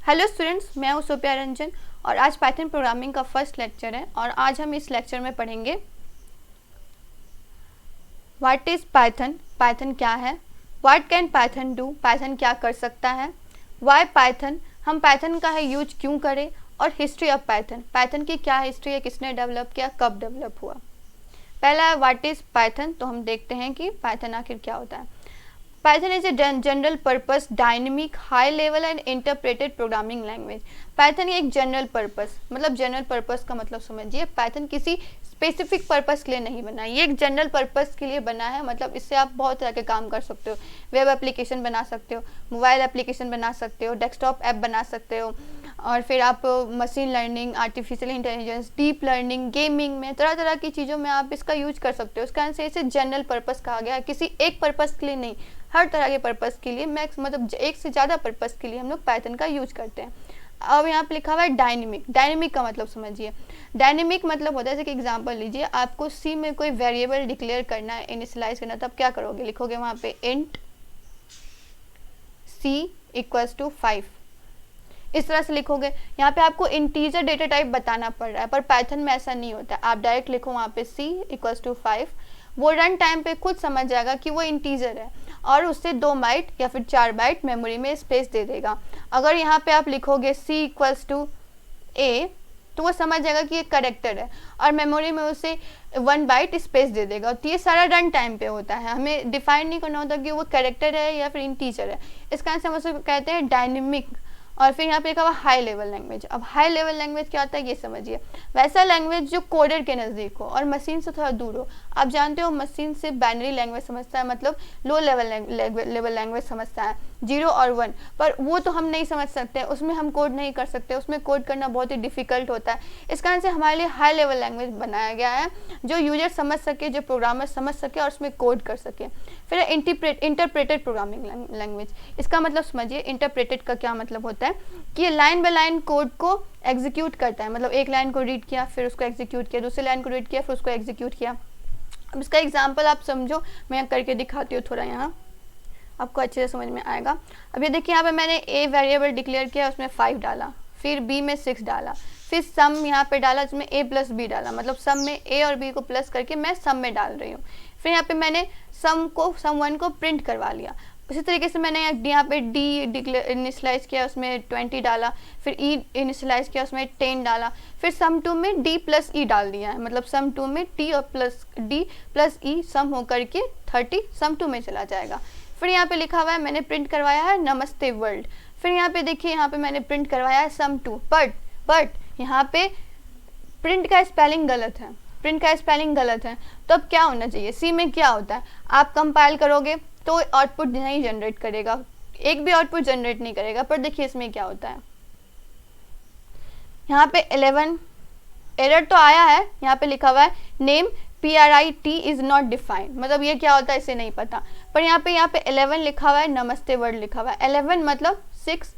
Hello students, मैं हूं Sophia Ranjan और आज पाइथन प्रोग्रामिंग का फर्स्ट लेक्चर है और आज हम इस लेक्चर में पढ़ेंगे व्हाट इज़ पाइथन, पाइथन क्या है, what can Python do, Python क्या कर सकता है, व्हाई पाइथन, हम पाइथन का है यूज क्यों करें, और हिस्ट्री ऑफ पाइथन, पाइथन की क्या हिस्ट्री है, किसने डेवलप किया, कब डेवलप हुआ। पहला है व्हाट इज़ पाइथन, तो हम देखते हैं कि पाइथन आखिर क्या होता है। Python is a general purpose dynamic high level and interpreted programming language। Python एक जनरल पर्पस, मतलब जनरल पर्पस का मतलब समझिए, Python किसी स्पेसिफिक पर्पस के लिए नहीं बना है, ये एक जनरल पर्पस के लिए बना है। मतलब इससे आप बहुत तरह के काम कर सकते हो, वेब एप्लीकेशन बना सकते हो, मोबाइल एप्लीकेशन बना सकते हो, डेस्कटॉप ऐप बना सकते हो, और फिर आप machine learning, artificial intelligence, deep learning, gaming में तरह तरह की चीज़ों में आप इसका यूज कर सकते हो। इसका आंसर इसे जनरल पर्पस कहा गया है, किसी एक पर्पस के लिए नहीं, हर तरह के पर्पस के लिए, मैक्स मतलब एक से ज़्यादा पर्पस के लिए हम लोग पाइथन का यूज करते हैं। अब यहाँ पे लिखा हुआ है डायनेमिक, डायनेमिक का मतलब समझिए। डायनेमिक मतलब होता है, जैसे कि एग्जांपल लीजिए, आपको सी में कोई वेरिएबल डिक्लेयर करना है, इनिशियलाइज करना है, तब क्या करोगे, लिखोगे वहाँ पे इंट सी इक्वल्स टू 5, इस तरह से लिखोगे। यहाँ पे आपको इंटीजर डेटा टाइप बताना पड़ रहा है, पर पाइथन में ऐसा नहीं होता। आप डायरेक्ट लिखो वहाँ पे सी इक्वल्स टू 5, वो रन टाइम पे खुद समझ जाएगा कि वो इंटीजर है और उससे 2 बाइट या फिर 4 बाइट मेमोरी में स्पेस दे देगा। अगर यहाँ पे आप लिखोगे सी इक्वल्स टू ए, तो वो समझ जाएगा कि ये करेक्टर है और मेमोरी में उसे 1 बाइट स्पेस दे देगा। तो ये सारा रन टाइम पे होता है, हमें डिफाइन नहीं करना होता कि वो करेक्टर है या फिर इंटीजर है। इसका आंसर हम उसको कहते हैं डायनेमिक। और फिर यहाँ पे लिखा हुआ हाई लेवल लैंग्वेज। अब हाई लेवल लैंग्वेज क्या होता है ये समझिए, वैसा लैंग्वेज जो कोडर के नज़दीक हो और मशीन से थोड़ा दूर हो। आप जानते हो मशीन से बाइनरी लैंग्वेज समझता है, मतलब लो लेवल लैंग्वेज समझता है, 0 और 1, पर वो तो हम नहीं समझ सकते, उसमें हम कोड नहीं कर सकते, उसमें कोड करना बहुत ही डिफिकल्ट होता है। इस कारण से हमारे लिए हाई लेवल लैंग्वेज बनाया गया है, जो यूजर समझ सके, जो प्रोग्रामर समझ सके और उसमें कोड कर सके। फिर इंटरप्रेटेड प्रोग्रामिंग लैंग्वेज, इसका मतलब समझिए, इंटरप्रेटेड का क्या मतलब होता है कि ये लाइन बाय लाइन कोड को एग्जीक्यूट करता है। मतलब एक लाइन को रीड किया, फिर उसको एग्जीक्यूट किया, दूसरी लाइन को रीड किया, फिर उसको एग्जीक्यूट किया। अब इसका एग्जांपल आप समझो, मैं करके दिखाती हूँ थोड़ा, यहाँ आपको अच्छे से समझ में आएगा। अब ये देखिए, यहाँ पे मैंने ए वेरिएबल डिक्लेयर किया, उसमें 5 डाला, फिर बी में 6 डाला, फिर सम यहाँ पे डाला जिसमें ए प्लस बी डाला, मतलब सम में ए और बी को प्लस करके मैं सम में डाल रही हूँ। फिर यहाँ पे मैंने सम 1 को प्रिंट करवा लिया। उसी तरीके से मैंने यहाँ पे डी इनिशियलाइज किया, उसमें 20 डाला, फिर ई इनिशियलाइज किया, उसमें 10 डाला, फिर सम 2 में डी प्लस ई डाल दिया है, मतलब सम 2 में टी और प्लस डी प्लस ई सम होकर के 30 सम 2 में चला जाएगा। फिर यहाँ पे लिखा हुआ है मैंने प्रिंट करवाया है नमस्ते वर्ल्ड। फिर यहाँ पे देखिए, यहाँ पे मैंने प्रिंट करवाया है सम 2, बट यहाँ पे प्रिंट का स्पेलिंग गलत है, प्रिंट का स्पेलिंग गलत है। तो अब क्या होना चाहिए, सी में क्या होता है, आप कंपाइल करोगे तो आउटपुट नहीं जनरेट करेगा, एक भी आउटपुट जनरेट नहीं करेगा। पर देखिए इसमें क्या होता है, यहाँ पे 11 एरर तो आया है, यहाँ पे लिखा हुआ है name PRIT is not defined, मतलब ये क्या होता है इसे नहीं पता। पर यहाँ पे 11 लिखा हुआ है, नमस्ते वर्ड लिखा हुआ है। 11 मतलब 6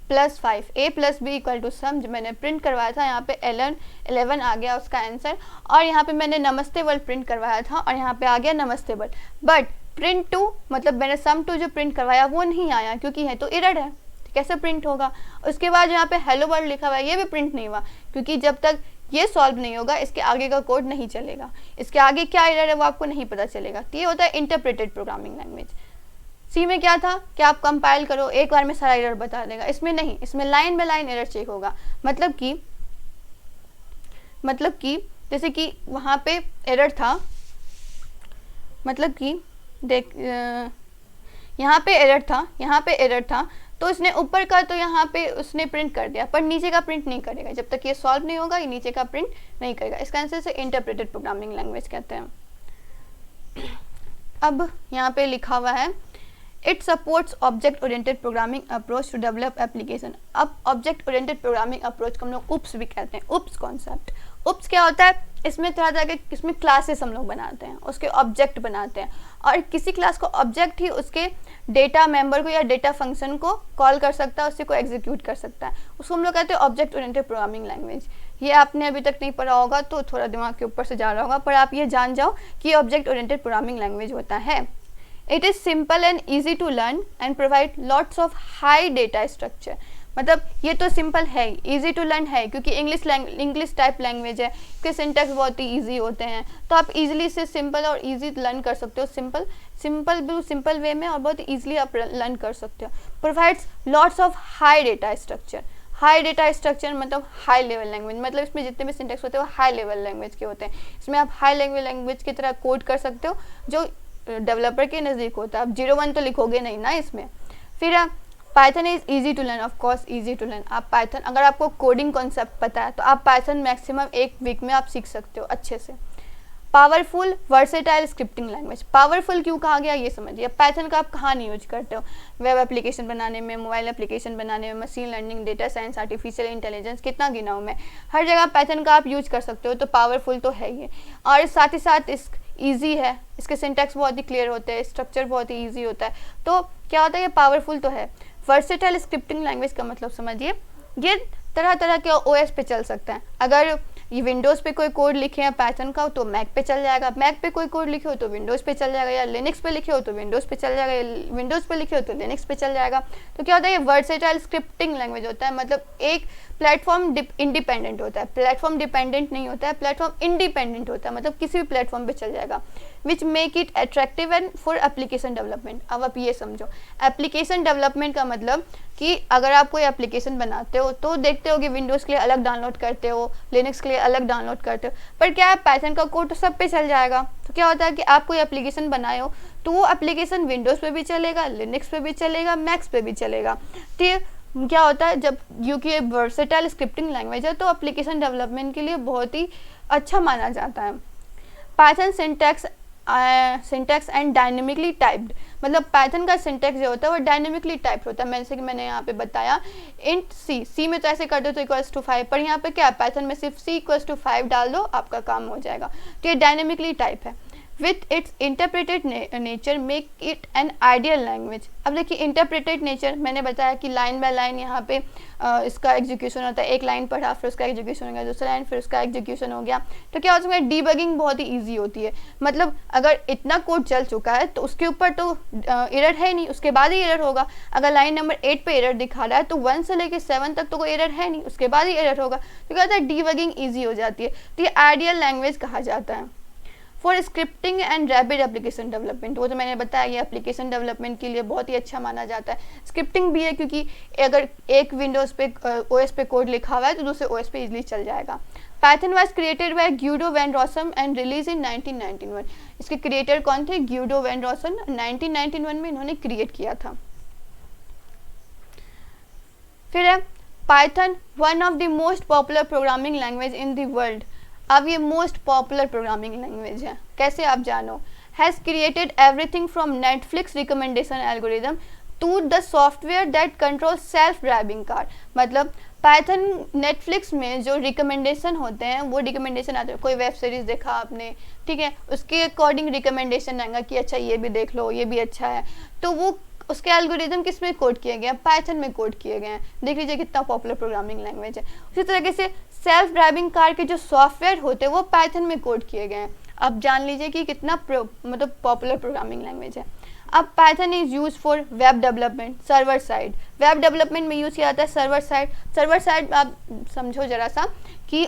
plus 5, A plus B equal to sum, जो मैंने प्रिंट करवाया था, यहाँ पे 11 आ गया उसका आंसर। और यहाँ पे मैंने नमस्ते वर्ल्ड प्रिंट करवाया था और यहाँ पे आ गया नमस्ते वर्ल्ड। बट प्रिंट 2 मतलब मैंने सम 2 जो प्रिंट करवाया वो नहीं आया, क्योंकि है तो एरर है, कैसे प्रिंट होगा। उसके बाद यहाँ पे हेलो वर्ल्ड लिखा हुआ है, ये भी प्रिंट नहीं हुआ, क्योंकि जब तक ये सॉल्व नहीं होगा इसके आगे का कोड नहीं चलेगा, इसके आगे क्या एरर है वो आपको नहीं पता चलेगा। तो ये होता है इंटरप्रेटेड प्रोग्रामिंग लैंग्वेज। सी में क्या था कि आप कंपाइल करो, एक बार में सारा एरर बता देगा, इसमें नहीं, इसमें line by line error check होगा। मतलब कि जैसे कि वहाँ पे एरर था, मतलब कि देख यहाँ पे एरर था, तो इसने ऊपर का तो यहाँ पे उसने प्रिंट कर दिया, पर नीचे का प्रिंट नहीं करेगा, जब तक ये सॉल्व नहीं होगा ये नीचे का प्रिंट नहीं करेगा। इसका आंसर से इंटरप्रेटेड प्रोग्रामिंग लैंग्वेज कहते हैं। अब यहाँ पे लिखा हुआ है it supports object oriented programming approach to develop application. अब ऑब्जेक्ट ओरिएंटेड प्रोग्रामिंग अप्रोच को हम लोग उप्स भी कहते हैं, उप्स कॉन्सेप्ट। उप्स क्या होता है, इसमें तरह तरह के इसमें क्लासेस हम लोग बनाते हैं, उसके ऑब्जेक्ट बनाते हैं, और किसी क्लास को ऑब्जेक्ट ही उसके डेटा मेंबर को या डेटा फंक्शन को कॉल कर सकता है, उसी को एग्जीक्यूट कर सकता है, उसको हम लोग कहते हैं ऑब्जेक्ट ओरिएंटेड प्रोग्रामिंग लैंग्वेज। ये आपने अभी तक नहीं पढ़ा होगा तो थोड़ा दिमाग के ऊपर से जा रहा होगा, पर आप ये जान जाओ कि ऑब्जेक्ट ओरिएंटेड प्रोग्रामिंग लैंग्वेज होता है। It is simple and easy to learn and provide lots of high data structure। मतलब ये तो सिंपल है, इजी टू लर्न है, क्योंकि इंग्लिश टाइप लैंग्वेज है, इसके सिंटैक्स बहुत ही इजी होते हैं, तो आप इजीली से सिंपल और इजी लर्न कर सकते हो, बिल्कुल सिंपल वे में, और बहुत इजीली आप लर्न कर सकते हो। Provides lots of high data structure. High data structure मतलब हाई लेवल लैंग्वेज, मतलब इसमें जितने भी सिंटैक्स होते हैं वो हाई लेवल लैंग्वेज के होते हैं। इसमें आप हाई लेवल लैंग्वेज की तरह कोड कर सकते हो, जो डेवलपर के नज़दीक होता है। आप 0-1 तो लिखोगे नहीं ना इसमें। फिर Python is easy to learn, of course easy to learn. आप पाइथन, अगर आपको कोडिंग कॉन्सेप्ट पता है तो आप पाइथन मैक्सिमम 1 वीक में आप सीख सकते हो अच्छे से। Powerful versatile scripting language. Powerful क्यों कहा गया ये समझिए। पाइथन का आप कहाँ नहीं यूज करते हो, वेब एप्लीकेशन बनाने में, मोबाइल एप्लीकेशन बनाने में, machine learning, data science, artificial intelligence, कितना गिनाऊँ मैं, हर जगह पाइथन का आप यूज कर सकते हो, तो पावरफुल तो है ये। और साथ ही साथ इस ईजी है, इसके सिंटैक्स बहुत ही क्लियर होते हैं, स्ट्रक्चर बहुत ही ईजी होता है, तो क्या होता है, ये पावरफुल तो है। वर्सेटाइल स्क्रिप्टिंग लैंग्वेज का मतलब समझिए, ये तरह तरह के ओएस पे चल सकता है। अगर ये विंडोज़ पे कोई कोड लिखे हैं पाइथन का तो मैक पे चल जाएगा, मैक पे कोई कोड लिखे हो तो विंडोज़ पे चल जाएगा, या लिनक्स पे लिखे हो तो विंडोज़ पे चल जाएगा, या विंडोज़ पे लिखे हो तो लिनक्स पे चल जाएगा। तो क्या होता है, ये वर्सेटाइल स्क्रिप्टिंग लैंग्वेज होता है, मतलब एक प्लेटफॉर्म इंडिपेंडेंट होता है, प्लेटफॉर्म डिपेंडेंट नहीं होता है, प्लेटफॉर्म इंडिपेंडेंट होता है, मतलब किसी भी प्लेटफॉर्म पे चल जाएगा। Which make it attractive and for application development. अब आप ये समझो, एप्लीकेशन डेवलपमेंट का मतलब कि अगर आप कोई एप्लीकेशन बनाते हो तो देखते हो कि विंडोज़ के लिए अलग डाउनलोड करते हो, लिनक्स के लिए अलग डाउनलोड करते हो, पर क्या है, पाइथन का कोड तो सब पे चल जाएगा। तो क्या होता है कि आप कोई एप्लीकेशन बनाए हो तो वो एप्लीकेशन विंडोज़ पे भी चलेगा, लिनक्स पे भी चलेगा, मैक्स पे भी चलेगा। तो ये क्या होता है, जब क्योंकि वर्सेटाइल स्क्रिप्टिंग लैंग्वेज है तो एप्लीकेशन डेवलपमेंट के लिए बहुत ही अच्छा माना जाता है। Python syntax and dynamically typed, मतलब पाइथन का सिंटैक्स जो होता है वो डायनेमिकली टाइप्ड होता है, जैसे कि मैंने यहाँ पे बताया। इंट सी में तो ऐसे कर दो तो इक्वल्स टू 5, पर यहाँ पे क्या है, पाइथन में सिर्फ सी इक्वल्स टू 5 डाल दो, आपका काम हो जाएगा। तो ये डायनेमिकली टाइप है। With its interpreted nature make it an ideal language. अब देखिए, इंटरप्रेटेड नेचर मैंने बताया कि लाइन बाय लाइन यहाँ पे इसका एग्जीक्यूशन होता है, एक लाइन पढ़ा फिर उसका एग्जीक्यूशन हो गया, दूसरा लाइन फिर उसका एग्जीक्यूशन हो गया। तो क्या होता है, डीबगिंग बहुत ही ईजी होती है, मतलब अगर इतना कोड चल चुका है तो उसके ऊपर तो एरर है नहीं, उसके बाद ही एरर होगा। अगर लाइन नंबर 8 पे एरर दिखा रहा है तो 1 से लेकर 7 तक तो कोई एरर है नहीं, उसके बाद ही एरर होगा। तो क्या होता है, डीबगिंग ईजी हो जाती है, तो ये आइडियल लैंग्वेज कहा जाता है। For scripting and rapid application development, वो तो मैंने बताया, ये एप्लीकेशन डेवलपमेंट के लिए बहुत ही अच्छा माना जाता है। स्क्रिप्टिंग भी है क्योंकि अगर एक विंडोज़ पे ओएस पे कोड लिखा हुआ है तो दूसरे ओएस पे इजीली चल जाएगा। Python was created by Guido van Rossum and release in 1991। इसके क्रिएटर कौन थे, ग्यूडो वैन रॉसम, 1991 में इन्होंने क्रिएट किया था। फिर है Python, one of the most popular programming language in the world. अब ये मोस्ट पॉपुलर प्रोग्रामिंग लैंग्वेज है, कैसे आप जानो। Has created everything from Netflix recommendation algorithm to the software that control self driving car. मतलब पाइथन नेटफ्लिक्स में जो recommendation होते हैं वो रिकमेंडेशन आते हैं, कोई वेब सीरीज़ देखा आपने, ठीक है, उसके अकॉर्डिंग रिकमेंडेशन आएगा कि अच्छा ये भी देख लो, ये भी अच्छा है, तो वो उसके एल्गोरिदम किस में कोड किए गए हैं, पाइथन में कोड किए गए हैं। देख लीजिए कितना पॉपुलर प्रोग्रामिंग लैंग्वेज है। उसी तरीके से सेल्फ ड्राइविंग कार के जो सॉफ्टवेयर होते हैं वो पाइथन में कोड किए गए हैं। अब जान लीजिए कि कितना मतलब पॉपुलर प्रोग्रामिंग लैंग्वेज है। अब Python is use for web development, server side. Web development में यूज़ किया जाता है सर्वर साइड। सर्वर साइड आप समझो जरा सा कि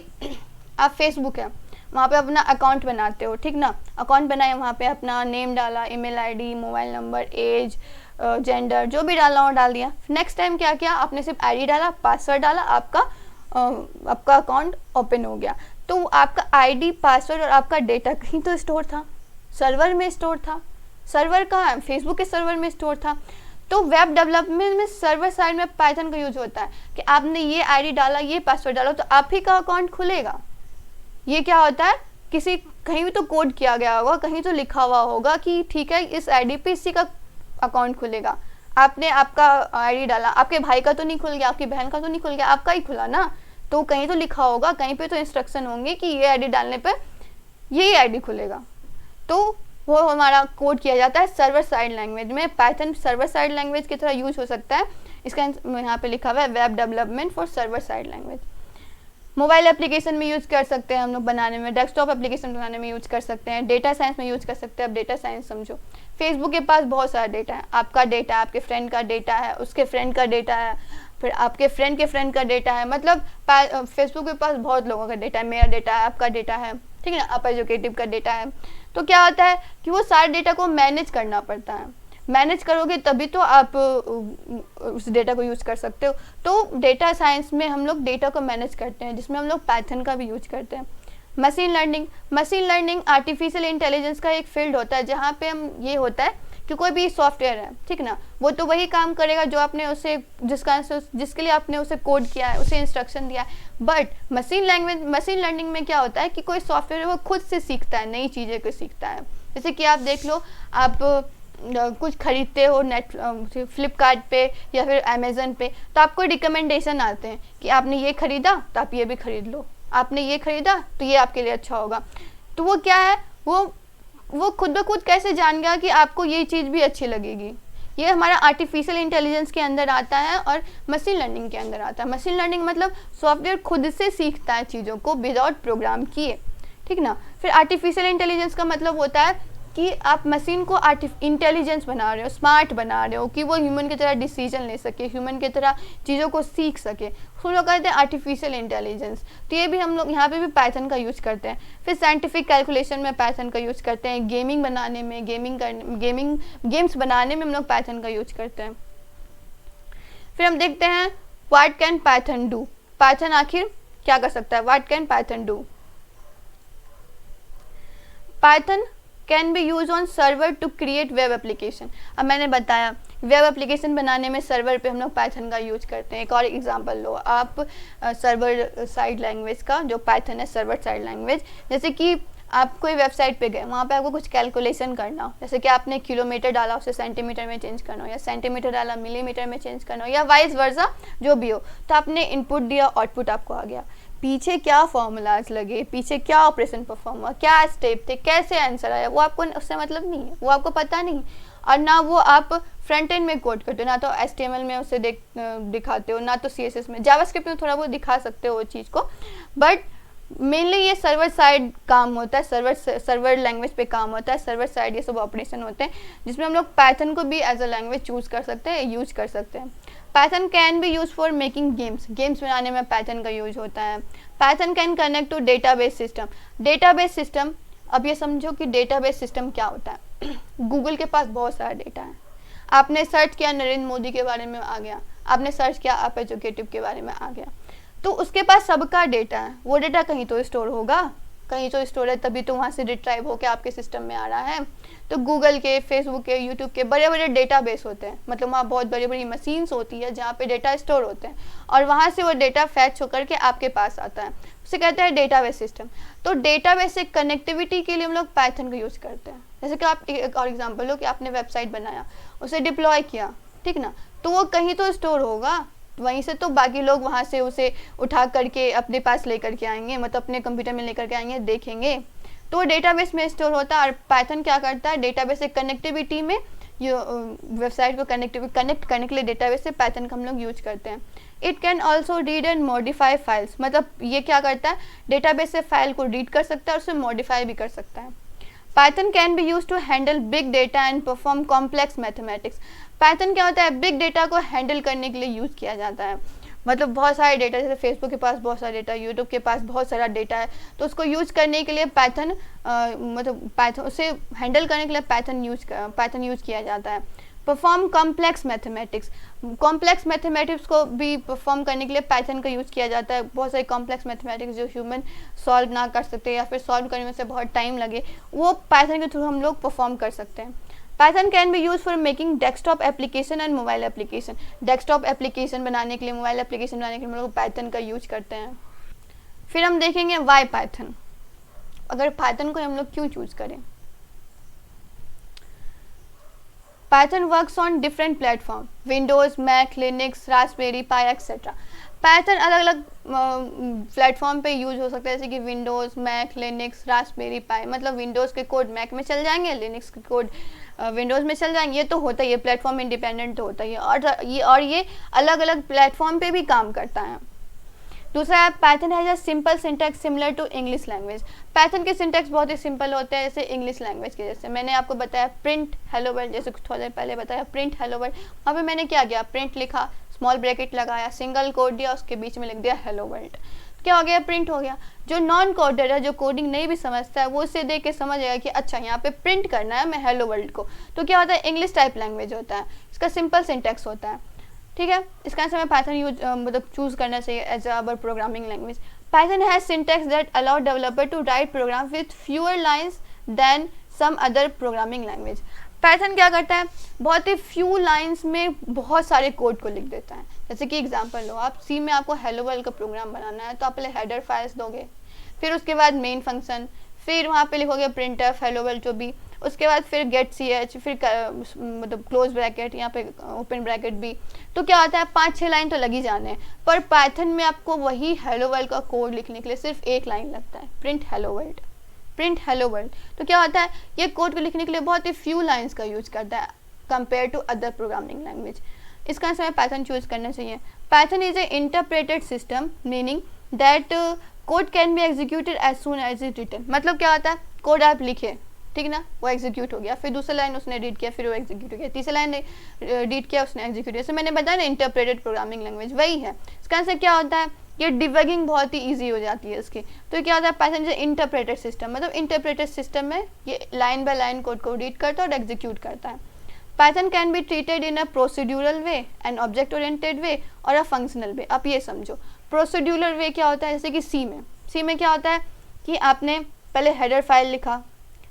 आप फेसबुक है, वहाँ पे अपना अकाउंट बनाते हो, ठीक ना, अकाउंट बनाए, वहाँ पे अपना नेम डाला, email ID, mobile number, age, gender, जो भी डालना हो डाल दिया। नेक्स्ट टाइम क्या किया आपने, सिर्फ आईडी डाला, पासवर्ड डाला, आपका अकाउंट ओपन हो गया। तो आपका आईडी, पासवर्ड और आपका डेटा कहीं तो स्टोर था, सर्वर में स्टोर था। सर्वर कहाँ है, फेसबुक के सर्वर में स्टोर था। तो वेब डेवलपमेंट में सर्वर साइड में पाइथन का यूज होता है कि आपने ये आईडी डाला, ये पासवर्ड डाला, तो आप ही का अकाउंट खुलेगा। ये क्या होता है, किसी कहीं भी तो कोड किया गया होगा, कहीं तो लिखा हुआ होगा कि ठीक है इस आईडी पे इसी का अकाउंट खुलेगा। आपने आपका आईडी डाला, आपके भाई का तो नहीं खुल गया, आपकी बहन का तो नहीं खुल गया, आपका ही खुला ना, तो कहीं तो लिखा होगा, कहीं पे तो इंस्ट्रक्शन होंगे कि ये आईडी डालने पे यही आईडी खुलेगा। तो वो हमारा कोड किया जाता है सर्वर साइड लैंग्वेज में। पाइथन सर्वर साइड लैंग्वेज की तरह यूज हो सकता है, इसका यहाँ पे लिखा हुआ है web development for server side language. Mobile application में यूज़ कर सकते हैं हम लोग बनाने में, डेस्कटॉप एप्लीकेशन बनाने में यूज़ कर सकते हैं, डेटा साइंस में यूज़ कर सकते हैं। अब डेटा साइंस समझो, फेसबुक के पास बहुत सारा डेटा है, आपका डेटा, आपके फ्रेंड का डेटा है, उसके फ्रेंड का डेटा है, फिर आपके फ्रेंड के फ्रेंड का डेटा है, मतलब फेसबुक के पास बहुत लोगों का डेटा है, मेरा डेटा है, आपका डेटा है, ठीक है ना, आप एजुकेटिव का डेटा है। तो क्या होता है कि वो सारे डेटा को मैनेज करना पड़ता है, मैनेज करोगे तभी तो आप उस डेटा को यूज़ कर सकते हो। तो डेटा साइंस में हम लोग डेटा को मैनेज करते हैं, जिसमें हम लोग पाइथन का भी यूज करते हैं। मशीन लर्निंग आर्टिफिशियल इंटेलिजेंस का एक फील्ड होता है, जहाँ पे हम ये होता है कि कोई भी सॉफ्टवेयर है, ठीक ना, वो तो वही काम करेगा जो आपने उसे जिसके लिए आपने उसे कोड किया है, उसे इंस्ट्रक्शन दिया है। बट मशीन लर्निंग में क्या होता है कि कोई सॉफ्टवेयर वो खुद से सीखता है, नई चीज़ें को सीखता है। जैसे कि आप देख लो, आप कुछ खरीदते हो फ्लिपकार्ट पे या फिर अमेज़न पे, तो आपको रिकमेंडेशन आते हैं कि आपने ये खरीदा तो आप ये भी खरीद लो, आपने ये खरीदा तो ये आपके लिए अच्छा होगा। तो वो क्या है, वो खुद ब खुद कैसे जान गया कि आपको ये चीज़ भी अच्छी लगेगी। ये हमारा आर्टिफिशियल इंटेलिजेंस के अंदर आता है और मशीन लर्निंग के अंदर आता है। मशीन लर्निंग मतलब सॉफ्टवेयर खुद से सीखता है चीज़ों को विदाउट प्रोग्राम किए, ठीक ना। फिर आर्टिफिशियल इंटेलिजेंस का मतलब होता है कि आप मशीन को इंटेलिजेंस बना रहे हो, स्मार्ट बना रहे हो, कि वो ह्यूमन की तरह डिसीजन ले सके, ह्यूमन की तरह चीज़ों को सीख सके, उसको लोग कहते हैं आर्टिफिशियल इंटेलिजेंस। तो ये भी हम लोग यहाँ पे भी पाइथन का यूज़ करते हैं। फिर साइंटिफिक कैलकुलेशन में पाइथन का यूज़ करते हैं, गेमिंग बनाने में, गेम्स बनाने में हम लोग पाइथन का यूज करते हैं। फिर हम देखते हैं what can Python do, Python आखिर क्या कर सकता है, what can Python do. Python can be use on server to create web application. अब मैंने बताया वेब एप्लीकेशन बनाने में सर्वर पे हम लोग पाइथन का यूज करते हैं। एक और एग्जांपल लो आप, सर्वर साइड लैंग्वेज का, जो पाइथन है सर्वर साइड लैंग्वेज। जैसे कि आप कोई वेबसाइट पे गए, वहाँ पे आपको कुछ कैलकुलेशन करना हो, जैसे कि आपने किलोमीटर डाला उसे सेंटीमीटर में चेंज करना हो, या सेंटीमीटर डाला मिलीमीटर में चेंज करना हो, या वाइस वर्सा जो भी हो। तो आपने इनपुट दिया, आउटपुट आपको आ गया, पीछे क्या फॉर्मूलाज लगे, पीछे क्या ऑपरेशन परफॉर्म हुआ, क्या स्टेप थे, कैसे आंसर आया, वो आपको उससे मतलब नहीं है, वो आपको पता नहीं। और ना वो आप फ्रंट एंड में कोड करते हो, ना तो HTML में उसे दिखाते हो, ना तो CSS में। जावास्क्रिप्ट में थोड़ा बहुत दिखा सकते हो वो चीज़ को, बट मेनली ये सर्वर साइड काम होता है, सर्वर लैंग्वेज पे काम होता है, सर्वर साइड ये सब ऑपरेशन होते हैं, जिसमें हम लोग पाइथन को भी एज अ लैंग्वेज चूज कर सकते हैं, यूज कर सकते हैं। Python can be use for making games बनाने में पाइथन का यूज होता है। Python can connect to database system. अब ये समझो कि डेटाबेस सिस्टम क्या होता है। गूगल के पास बहुत सारा डेटा है, आपने सर्च किया नरेंद्र मोदी के बारे में आ गया, आपने सर्च किया आप एजुकेटिव के बारे में आ गया, तो उसके पास सबका डेटा है। वो डेटा कहीं तो स्टोर होगा, कहीं तो स्टोर है, तभी तो वहाँ से रिट्राइव होकर आपके सिस्टम में आ रहा है। तो गूगल के, फेसबुक के, यूट्यूब के बड़े बड़े डेटाबेस होते हैं, मतलब वहाँ बहुत बड़ी बड़ी मशीन्स होती है जहाँ पे डेटा स्टोर होते हैं, और वहाँ से वो डेटा फैच होकर के आपके पास आता है, उसे कहते हैं डेटाबेस सिस्टम। तो डेटाबेस से कनेक्टिविटी के लिए हम लोग पाइथन का यूज़ करते हैं। जैसे कि आप एक और एग्जाम्पल लो कि आपने वेबसाइट बनाया, उसे डिप्लॉय किया, ठीक ना, तो वो कहीं तो स्टोर होगा, वहीं से तो बाकी लोग वहाँ से उसे उठा करके अपने पास लेकर के आएंगे, मतलब अपने कंप्यूटर में लेकर के आएंगे, देखेंगे, तो वो डेटाबेस में स्टोर होता है। और पाइथन क्या करता है, डेटाबेस से कनेक्टिविटी में, वेबसाइट को कनेक्ट करने के लिए डेटाबेस से पाइथन का हम लोग यूज करते हैं। It can also read and modify files, मतलब ये क्या करता है, डेटाबेस से फाइल को रीड कर सकता है और उसे मॉडिफाई भी कर सकता है। Python can be use to handle big data and perform complex mathematics. Python क्या होता है, बिग डेटा को हैंडल करने के लिए यूज़ किया जाता है, मतलब बहुत सारे डेटा, जैसे फेसबुक के पास बहुत सारा डेटा, यूट्यूब के पास बहुत सारा डेटा है, तो उसको यूज़ करने के लिए पाइथन उसे हैंडल करने के लिए पाइथन यूज़ किया जाता है। परफॉर्म कॉम्प्लेक्स मैथमेटिक्स को भी परफॉर्म करने के लिए पाइथन का यूज़ किया जाता है। बहुत सारे कॉम्प्लेक्स मैथमेटिक्स जो ह्यूमन सॉल्व ना कर सकते या फिर सॉल्व करने में से बहुत टाइम लगे, वो पाइथन के थ्रू हम लोग परफॉर्म कर सकते हैं। Python can be use for making desktop application and mobile application. Desktop application बनाने के लिए, मोबाइल एप्लीकेशन बनाने के लिए हम लोग पाइथन का यूज करते हैं। फिर हम देखेंगे वाई पाइथन, अगर पाइथन को हम लोग क्यों चूज करें। Python works on different platform, Windows, Mac, Linux, Raspberry Pi etcetera. Python अलग अलग प्लेटफॉर्म पे यूज हो सकता है, जैसे कि विंडोज़, मैक, लिनक्स, रास्पबेरी पाई, मतलब विंडोज़ के कोड मैक में चल जाएंगे, लिनक्स के कोड विंडोज़ में चल जाएंगे। ये तो होता ही है, प्लेटफॉर्म इंडिपेंडेंट तो होता ही है, और ये अलग अलग प्लेटफॉर्म पे भी काम करता है। दूसरा है Python has a simple syntax similar to English language. Python के सिंटैक्स बहुत ही सिंपल होते हैं, जैसे इंग्लिश लैंग्वेज के जैसे मैंने आपको बताया प्रिंट हेलो वर्ल्ड, जैसे थोड़ा देर पहले बताया प्रिंट हेलो वर्ल्ड, वहाँ पे मैंने क्या किया, प्रिंट लिखा, स्मॉल ब्रैकेट लगाया, सिंगल कोड दिया, उसके बीच में लिख दिया हेलो वर्ल्ड, क्या हो गया, प्रिंट हो गया। जो नॉन कोडर है, जो कोडिंग नहीं भी समझता है, वो उसे देख के समझ जाएगा कि अच्छा यहाँ पे प्रिंट करना है मैं हेलो वर्ल्ड को, तो क्या होता है, इंग्लिश टाइप लैंग्वेज होता है, इसका सिंपल सिंटैक्स होता है, ठीक है। इसका आंसर में पाइथन यूज मतलब चूज करना चाहिए as our programming language. Python has syntax that allow developer to write program with fewer lines than some other programming language. Python क्या करता है, बहुत ही फ्यू लाइंस में बहुत सारे कोड को लिख देता है। जैसे कि एग्जांपल लो, आप सी में आपको हेलो वर्ल्ड का प्रोग्राम बनाना है, तो आप पहले हेडर फाइल्स दोगे, फिर उसके बाद मेन फंक्शन, फिर वहाँ पे लिखोगे printf हेलो वर्ल्ड जो भी, उसके बाद फिर गेट ch, फिर मतलब क्लोज ब्रैकेट, यहाँ पे ओपन ब्रैकेट भी, तो क्या होता है 5-6 लाइन तो लगी जाने हैं। पर पाइथन में आपको वही हेलो वर्ल्ड का कोड लिखने के लिए सिर्फ एक लाइन लगता है, print hello world, print hello world. तो क्या होता है, ये कोड को लिखने के लिए बहुत ही फ्यू लाइन्स का यूज करता है compare to other programming language. इसका आंसर हमें पाइथन चूज करना चाहिए। Python is a interpreted system meaning that code can be executed as soon as it written. मतलब क्या होता है, कोड आप लिखे, ठीक ना, वो एग्जीक्यूट हो गया, फिर दूसरा लाइन उसने रीड किया, फिर वो एग्जीक्यूट हो गया, तीसरा लाइन रीड किया, उसने एग्जीक्यूट किया। जैसे मैंने बताया ना इंटरप्रेटेड प्रोग्रामिंग लैंग्वेज, वही है। इसका आंसर क्या होता है, ये डिबगिंग बहुत ही ईजी हो जाती है इसकी। तो क्या होता है, पाइथन जैसे इंटरप्रेटेड सिस्टम, मतलब इंटरप्रेटेड सिस्टम में ये लाइन बाय लाइन कोड को रीड करता है और एग्जीक्यूट करता है। Python can be treated in a procedural way, an object oriented way और अ फंक्शनल वे। आप ये समझो, प्रोसीड्यूरल वे क्या होता है, जैसे कि सी में क्या होता है कि आपने पहले हेडर फाइल लिखा,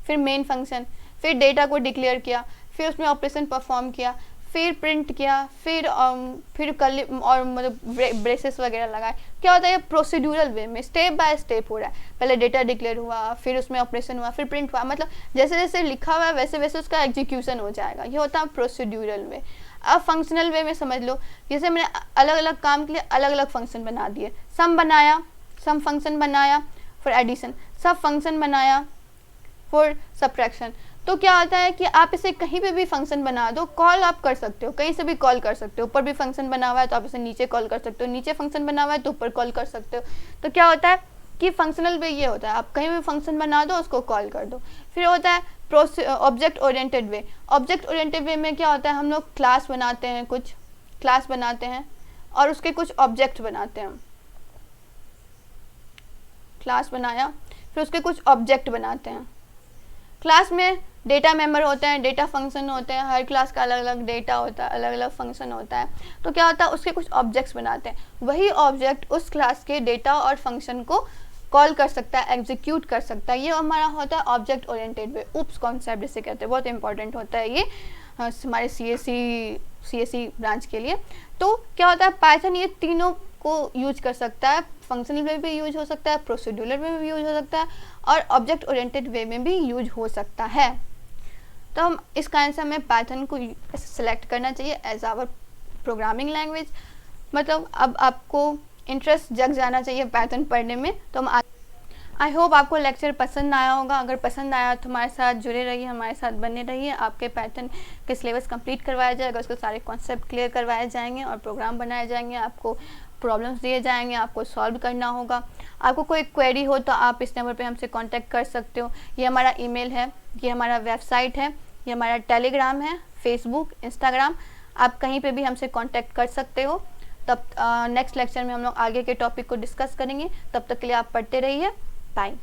फिर मेन फंक्शन, फिर डेटा को डिक्लेयर किया, फिर उसमें ऑपरेशन परफॉर्म किया, फिर प्रिंट किया, फिर और मतलब ब्रेसेस वगैरह लगाए। क्या होता है, ये प्रोसीड्यूरल वे में स्टेप बाय स्टेप हो रहा है, पहले डेटा डिक्लेयर हुआ, फिर उसमें ऑपरेशन हुआ, फिर प्रिंट हुआ, मतलब जैसे जैसे लिखा हुआ है वैसे वैसे उसका एग्जीक्यूशन हो जाएगा। ये होता है प्रोसीड्यूरल वे। अब फंक्शनल वे में समझ लो, जैसे मैंने अलग अलग काम के लिए अलग अलग फंक्शन बना दिए, सम फंक्शन बनाया फॉर एडिशन, सब फंक्शन बनाया फॉर सब्ट्रैक्शन। तो क्या होता है कि आप इसे कहीं पे भी फंक्शन बना दो, कॉल आप कर सकते हो, कहीं से भी कॉल कर सकते हो। ऊपर भी फंक्शन बना हुआ है तो आप इसे नीचे कॉल कर सकते हो, नीचे फंक्शन बना हुआ है तो ऊपर कॉल कर सकते हो। तो क्या होता है कि फंक्शनल वे ये होता है, आप कहीं भी फंक्शन बना दो, उसको कॉल कर दो। फिर होता है ऑब्जेक्ट ओरिएंटेड वे। ऑब्जेक्ट ओरिएंटेड वे में क्या होता है, हम लोग क्लास बनाते हैं, कुछ क्लास बनाते हैं और उसके कुछ ऑब्जेक्ट बनाते हैं। क्लास बनाया, फिर उसके कुछ ऑब्जेक्ट बनाते हैं। क्लास में डेटा मेंबर होते हैं, डेटा फंक्शन होते हैं, हर क्लास का अलग अलग डेटा होता है, अलग अलग फंक्शन होता है। तो क्या होता है, उसके कुछ ऑब्जेक्ट्स बनाते हैं, वही ऑब्जेक्ट उस क्लास के डेटा और फंक्शन को कॉल कर सकता है, एग्जीक्यूट कर सकता है। ये हमारा होता है ऑब्जेक्ट ओरिएंटेड वे, उप्स कॉन्सेप्ट जिसे कहते हैं, बहुत इंपॉर्टेंट होता है ये हमारे सीएससी ब्रांच के लिए। तो क्या होता है, पाइथन ये तीनों को यूज कर सकता है, फंक्शनल वे में भी यूज हो सकता है, प्रोसीड्यूरल वे में भी यूज हो सकता है और ऑब्जेक्ट ओरिएंटेड वे में भी यूज हो सकता है। तो हम इसका आंसर में पाइथन को सेलेक्ट करना चाहिए एज आवर प्रोग्रामिंग लैंग्वेज। मतलब अब आपको इंटरेस्ट जग जाना चाहिए पाइथन पढ़ने में। तो हम आई होप आपको लेक्चर पसंद आया होगा। अगर पसंद आया तो हमारे साथ जुड़े रहिए, हमारे साथ बने रहिए। आपके पाइथन के सिलेबस कंप्लीट करवाया जाएगा, उसके सारे कॉन्सेप्ट क्लियर करवाए जाएंगे और प्रोग्राम बनाए जाएंगे। आपको प्रॉब्लम्स दिए जाएंगे, आपको सॉल्व करना होगा। आपको कोई क्वेरी हो तो आप इस नंबर पे हमसे कांटेक्ट कर सकते हो। ये हमारा ईमेल है, ये हमारा वेबसाइट है, ये हमारा टेलीग्राम है, फेसबुक, इंस्टाग्राम, आप कहीं पे भी हमसे कांटेक्ट कर सकते हो। तब नेक्स्ट लेक्चर में हम लोग आगे के टॉपिक को डिस्कस करेंगे। तब तक के लिए आप पढ़ते रहिए। बाय।